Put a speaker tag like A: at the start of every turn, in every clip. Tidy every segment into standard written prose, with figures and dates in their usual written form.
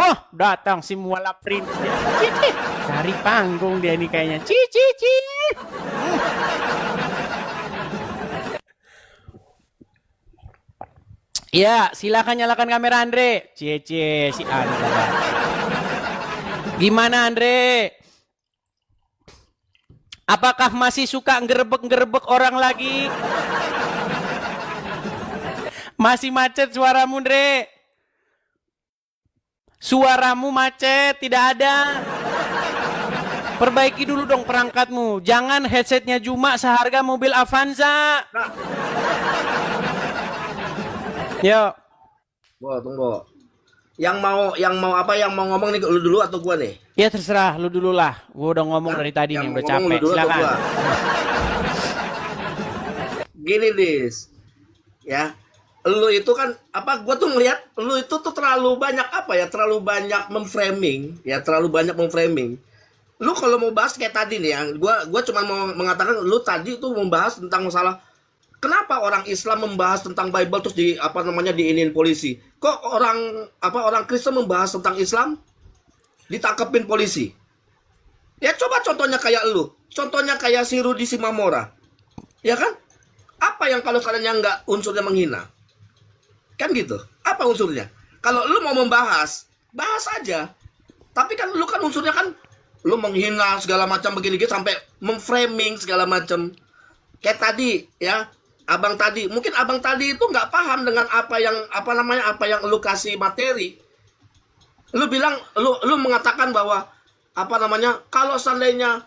A: Oh, datang si Muala Prince. Cici, cari panggung dia nih kayaknya. Cici. Ya, silakan nyalakan kamera Andre. Cici, si Andre. Gimana Andre? Apakah masih suka ngerebek-ngerebek orang lagi? Masih macet suaramu, Andre? Suaramu macet, tidak ada. Perbaiki dulu dong perangkatmu. Jangan headsetnya cuma seharga mobil Avanza. Yuk.
B: Tunggu. Yang mau ngomong nih lu dulu atau gua nih?
A: Ya terserah, lu dulu lah. Gua udah ngomong dari tadi nih, udah capek. Silakan.
B: Gini, Dis. Ya. Lu itu kan gua tuh ngelihat lu itu tuh terlalu banyak terlalu banyak memframing. Lu kalau mau bahas kayak tadi nih ya, gua cuma mau mengatakan lu tadi tuh membahas tentang masalah kenapa orang Islam membahas tentang Bible terus diinin polisi. Kok orang Kristen membahas tentang Islam ditangkepin polisi. Ya coba contohnya kayak lu. Contohnya kayak si Rudy Simamora. Ya kan? Apa yang kalau seandainya enggak unsurnya menghina? Kan gitu. Apa unsurnya? Kalau lu mau membahas, bahas aja. Tapi kan lu kan unsurnya kan lu menghina segala macam begini gitu sampai memframing segala macam. Kayak tadi ya, mungkin abang tadi itu nggak paham dengan apa yang lu kasih materi. Lu bilang lu mengatakan bahwa kalau seandainya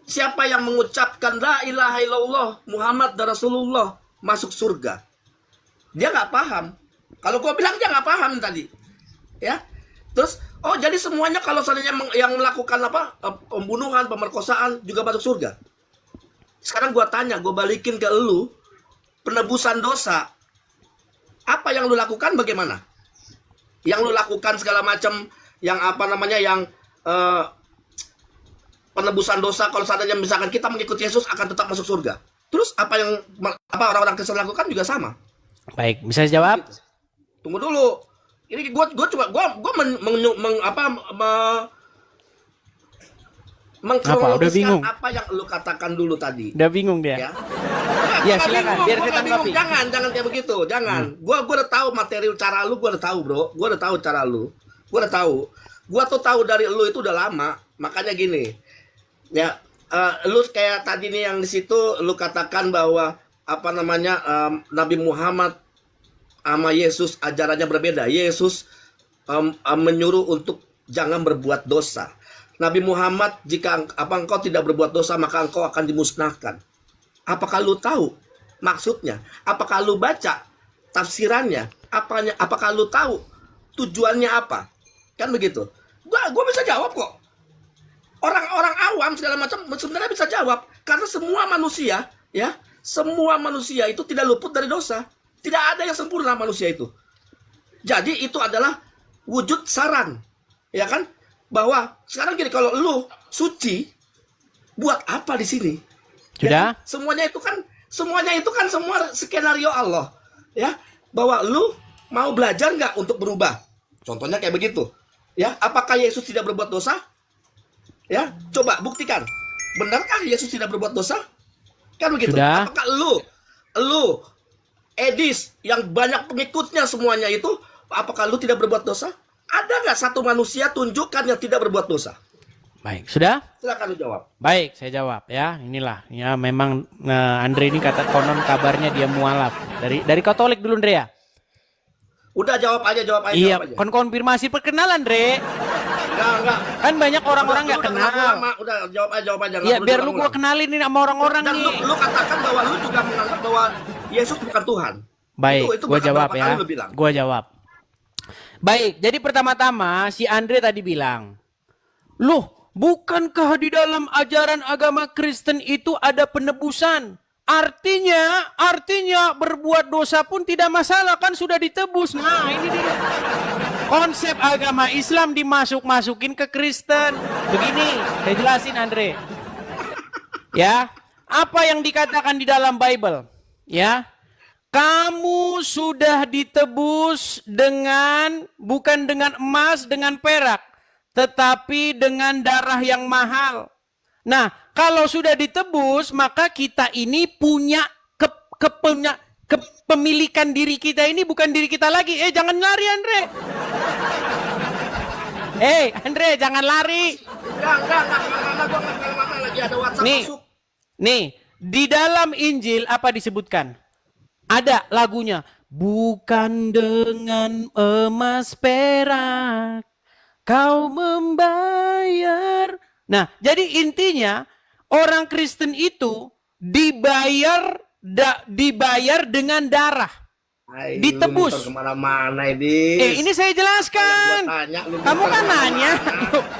B: siapa yang mengucapkan la ilaha illallah Muhammad Rasulullah masuk surga, dia nggak paham. Kalau gua bilang dia nggak paham tadi, ya. Terus jadi semuanya kalau seandainya yang melakukan pembunuhan, pemerkosaan juga masuk surga. Sekarang gua tanya, gua balikin ke lu, penebusan dosa. Apa yang lu lakukan bagaimana? Yang lu lakukan segala macam yang penebusan dosa kalau seandainya misalkan kita mengikuti Yesus akan tetap masuk surga. Terus apa yang orang-orang Kristen lakukan juga sama.
A: Baik, bisa jawab?
B: Gitu. Tunggu dulu. Ini gua
A: udah bingung.
B: Apa yang lu katakan dulu tadi.
A: Udah bingung dia.
B: Ya,
A: ya silakan biar kita tanggapi.
B: Jangan kayak begitu, jangan. Gua udah tahu materi cara lu, gua udah tahu, Bro. Gua udah tahu cara lu. Gua udah tahu. Gua tuh tahu dari lu itu udah lama. Makanya gini. Ya, lu kayak tadi nih yang di situ lu katakan bahwa Nabi Muhammad sama Yesus ajarannya berbeda. Yesus menyuruh untuk jangan berbuat dosa. Nabi Muhammad, jika engkau tidak berbuat dosa, maka engkau akan dimusnahkan. Apakah lu tahu maksudnya? Apakah lu baca tafsirannya? Apakah lu tahu tujuannya apa? Kan begitu. Gua bisa jawab kok. Orang-orang awam segala macam sebenarnya bisa jawab. Karena semua manusia itu tidak luput dari dosa. Tidak ada yang sempurna manusia itu. Jadi itu adalah wujud saran. Ya kan? Bahwa sekarang gini, kalau lu suci, buat apa di sini?
A: Sudah?
B: Ya, semuanya itu kan semua skenario Allah, ya. Bahwa lu mau belajar nggak untuk berubah? Contohnya kayak begitu, ya. Apakah Yesus tidak berbuat dosa? Ya, coba buktikan. Benarkah Yesus tidak berbuat dosa? Kan begitu.
A: Sudah?
B: Apakah lu Edis yang banyak pengikutnya semuanya itu, apakah lu tidak berbuat dosa? Ada nggak satu manusia tunjukkan yang tidak berbuat dosa?
A: Baik, sudah?
B: Silakan lu jawab.
A: Baik, saya jawab ya. Inilah, ya memang Andre ini kata konon kabarnya dia mualaf. Dari Katolik dulu Andre ya?
B: Udah jawab aja.
A: Iya,
B: jawab aja.
A: konfirmasi perkenalan Andre.
B: Enggak.
A: Kan banyak orang-orang nggak kenal.
B: Udah jawab aja.
A: Iya, biar lu gua kenalin ini sama orang-orang
B: dan
A: nih.
B: Lu katakan bahwa lu juga menganggap bahwa Yesus bukan Tuhan.
A: Baik, gua jawab ya. Gua jawab. Baik, jadi pertama-tama si Andre tadi bilang, loh, bukankah di dalam ajaran agama Kristen itu ada penebusan? Artinya berbuat dosa pun tidak masalah, kan sudah ditebus. Nah, ini dia. Konsep agama Islam masukin ke Kristen. Begini, saya jelasin Andre. Ya, apa yang dikatakan di dalam Bible? Ya, kamu sudah ditebus bukan dengan emas, dengan perak, tetapi dengan darah yang mahal. Nah, kalau sudah ditebus, maka kita ini punya kepemilikan diri kita ini bukan diri kita lagi. Jangan lari, Andre. Andre, jangan lari.
B: Enggak, lagi ada WhatsApp masuk.
A: Nih, di dalam Injil apa disebutkan? Ada lagunya. Bukan dengan emas perak kau membayar. Nah, jadi intinya orang Kristen itu dibayar dengan darah. Ditebus.
B: Kemana-mana ini.
A: Ini saya jelaskan. Kamu kan nanya.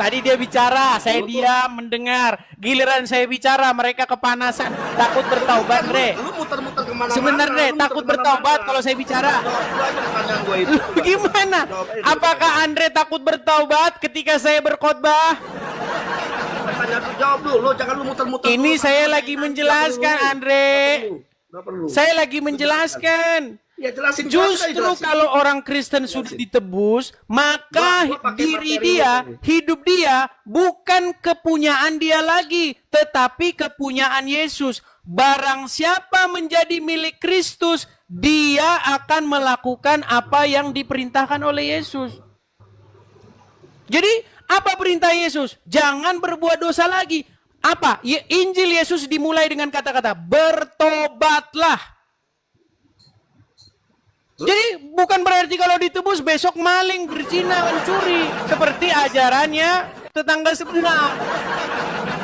A: Tadi dia bicara, saya diam mendengar. Giliran saya bicara, mereka kepanasan. Takut bertaubat, Andre.
B: Lu muter-muter kemana-mana.
A: Sebenarnya takut bertaubat kalau saya bicara. Gimana? Apakah Andre takut bertaubat ketika saya berkhotbah?
B: Jawab dulu, jangan lu muter-muter.
A: Ini saya lagi menjelaskan, Andre. Saya lagi menjelaskan.
B: Ya,
A: justru kalau orang Kristen sudah ditebus, maka hidup dia bukan kepunyaan dia lagi, tetapi kepunyaan Yesus. Barang siapa menjadi milik Kristus, dia akan melakukan apa yang diperintahkan oleh Yesus. Jadi, apa perintah Yesus? Jangan berbuat dosa lagi. Apa? Injil Yesus dimulai dengan kata-kata, bertobatlah. Jadi bukan berarti kalau ditebus besok maling, berzina, mencuri. Seperti ajarannya tetangga sebelah.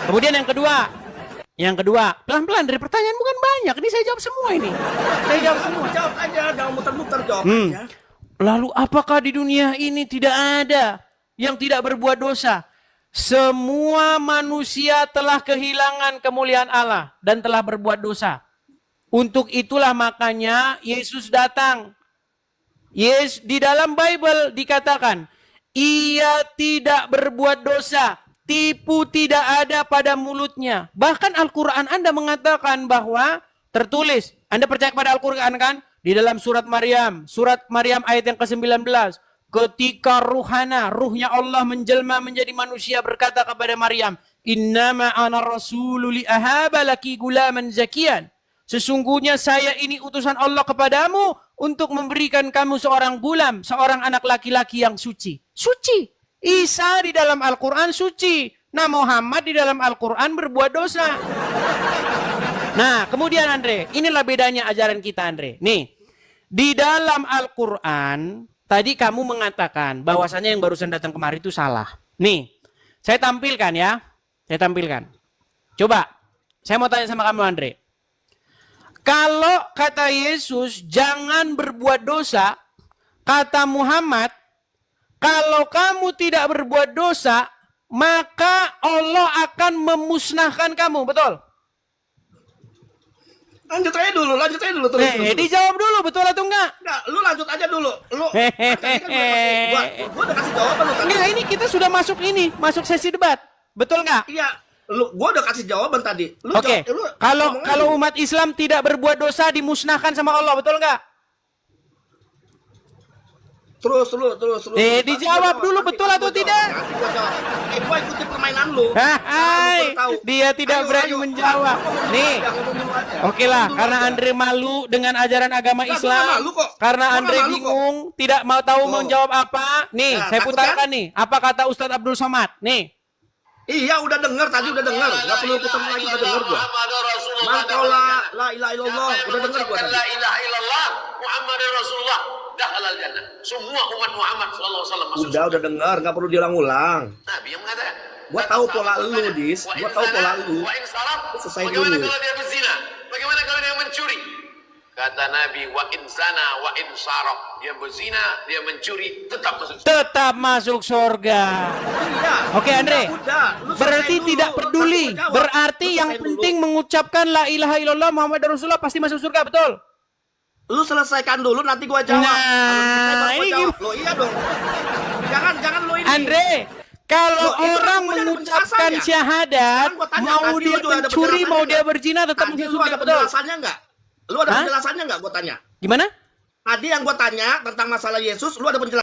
A: Kemudian yang kedua, pelan-pelan dari pertanyaan bukan banyak. Ini saya jawab semua ini. Saya jawab semua.
B: Jawab aja, jangan muter-muter jawab aja.
A: Lalu apakah di dunia ini tidak ada yang tidak berbuat dosa? Semua manusia telah kehilangan kemuliaan Allah dan telah berbuat dosa. Untuk itulah makanya Yesus datang. Di dalam Bible dikatakan, ia tidak berbuat dosa, tipu tidak ada pada mulutnya. Bahkan Al-Quran Anda mengatakan bahwa tertulis, Anda percaya kepada Al-Quran kan? Di dalam surat Maryam ayat yang ke-19. Ketika ruhnya Allah menjelma menjadi manusia, berkata kepada Maryam, innama ana rasulu li ahaba laki gulaman zakian. Sesungguhnya saya ini utusan Allah kepadamu untuk memberikan kamu seorang anak laki-laki yang suci. Suci. Isa di dalam Al-Quran suci. Nah, Muhammad di dalam Al-Quran berbuat dosa. Nah, kemudian Andre, inilah bedanya ajaran kita, Andre. Nih, di dalam Al-Quran, tadi kamu mengatakan bahwasannya yang barusan datang kemari itu salah. Nih, saya tampilkan ya. Coba, saya mau tanya sama kamu, Andre. Kalau kata Yesus jangan berbuat dosa, kata Muhammad, kalau kamu tidak berbuat dosa, maka Allah akan memusnahkan kamu, betul?
B: Lanjut aja dulu terus.
A: Dijawab dulu, betul atau enggak?
B: Enggak, lu lanjut aja dulu. Gua udah kasih jawaban lu tadi.
A: Enggak, ini kita sudah masuk sesi debat. Betul enggak?
B: Iya. Gua udah kasih jawaban tadi.
A: Oke. Kalau umat Islam tidak berbuat dosa dimusnahkan sama Allah, betul nggak? Terus. Dijawab dulu, betul atau tidak?
B: Gua ikuti permainan lu.
A: Dia tidak berani menjawab. Nih. Oke lah, karena Andre malu dengan ajaran agama Islam. Karena Andre bingung, tidak mau tahu menjawab apa. Nih, saya putarkan nih. Apa kata Ustadz Abdul Somad? Nih.
B: Iya, udah dengar tadi, udah dengar. Enggak perlu putar lagi, udah dengar gua. Man qala la ilaha illallah, udah dengar gua tadi.
C: La ilaha illallah Muhammadur Rasulullah dakhalal jannah. Semua umat Muhammad sallallahu alaihi wasallam masuk.
B: Udah dengar, enggak perlu diulang-ulang.
C: Nabi yang mengatakan,
B: gua tahu pola lu, Dis. Gua tahu pola lu. Selesai dulu.
C: Bagaimana kalau dia berzina? Bagaimana kalau dia mencuri? Kata Nabi, wa in zana wa in saraq. Dia berzina, dia mencuri, tetap masuk surga.
B: Iya.
A: Oke, Andre. Berarti tidak peduli. Berarti yang penting mengucapkan la ilaha illallah Muhammad Rasulullah pasti masuk surga, betul?
B: Lu selesaikan dulu, nanti gua jawab.
A: Nah, ini
B: jawab. Lo iya dong. Jangan lu ini.
A: Andre, kalau orang mengucapkan syahadat, mau dia mencuri, mau dia berzina, tetap masuk surga, betul?
B: Penjelasannya enggak? Lu ada penjelasannya enggak, gua tanya?
A: Gimana?
B: Tadi yang gua tanya tentang masalah Yesus, lu ada penjelasan